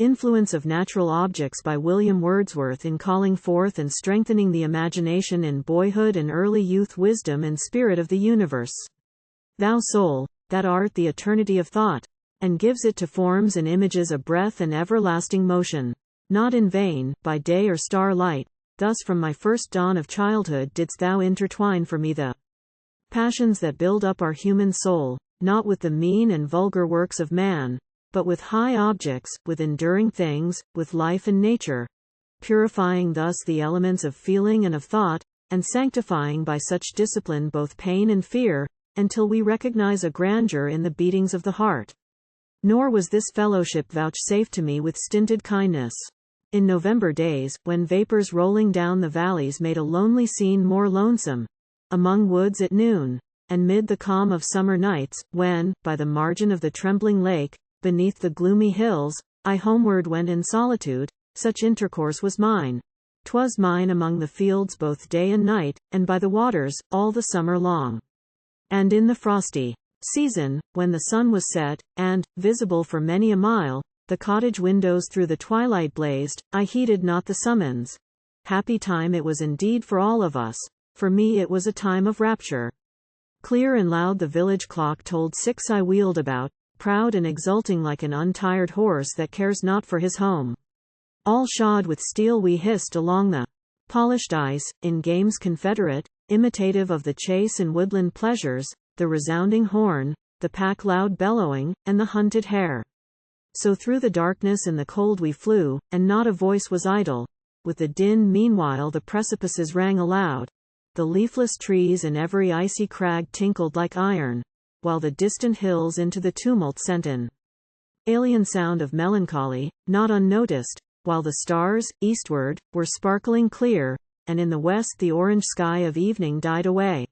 Influence of Natural Objects by William Wordsworth in calling forth and strengthening the imagination in boyhood and early youth. Wisdom and spirit of the universe. Thou soul, that art the eternity of thought, and gives it to forms and images a breath and everlasting motion. Not in vain, by day or starlight, thus from my first dawn of childhood didst thou intertwine for me the passions that build up our human soul, not with the mean and vulgar works of man, but with high objects, with enduring things, with life and nature, purifying thus the elements of feeling and of thought, and sanctifying by such discipline both pain and fear, until we recognize a grandeur in the beatings of the heart. Nor was this fellowship vouchsafed to me with stinted kindness. In November days, when vapors rolling down the valleys made a lonely scene more lonesome, among woods at noon, and mid the calm of summer nights, when, by the margin of the trembling lake, beneath the gloomy hills, I homeward went in solitude, such intercourse was mine. 'Twas mine among the fields both day and night, and by the waters, all the summer long. And in the frosty season, when the sun was set, and, visible for many a mile, the cottage windows through the twilight blazed, I heeded not the summons. Happy time it was indeed for all of us. For me it was a time of rapture. Clear and loud the village clock told 6. I wheeled about, proud and exulting like an untired horse that cares not for his home. All shod with steel we hissed along the polished ice, in games confederate, imitative of the chase and woodland pleasures, the resounding horn, the pack loud bellowing, and the hunted hare. So through the darkness and the cold we flew, and not a voice was idle. With the din meanwhile the precipices rang aloud. The leafless trees and every icy crag tinkled like iron, while the distant hills into the tumult sent an alien sound of melancholy, not unnoticed, while the stars, eastward, were sparkling clear, and in the west the orange sky of evening died away.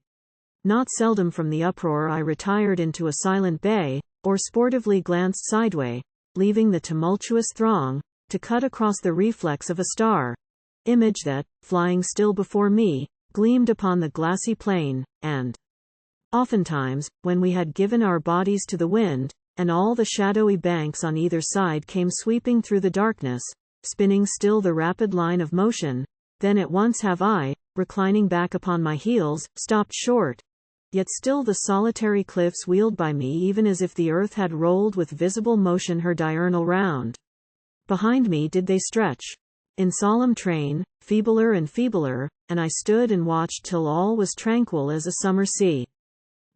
Not seldom from the uproar I retired into a silent bay, or sportively glanced sideway, leaving the tumultuous throng, to cut across the reflex of a star image that, flying still before me, gleamed upon the glassy plain, and oftentimes, when we had given our bodies to the wind, and all the shadowy banks on either side came sweeping through the darkness, spinning still the rapid line of motion, then at once have I, reclining back upon my heels, stopped short. Yet still the solitary cliffs wheeled by me even as if the earth had rolled with visible motion her diurnal round. Behind me did they stretch, in solemn train, feebler and feebler, and I stood and watched till all was tranquil as a summer sea.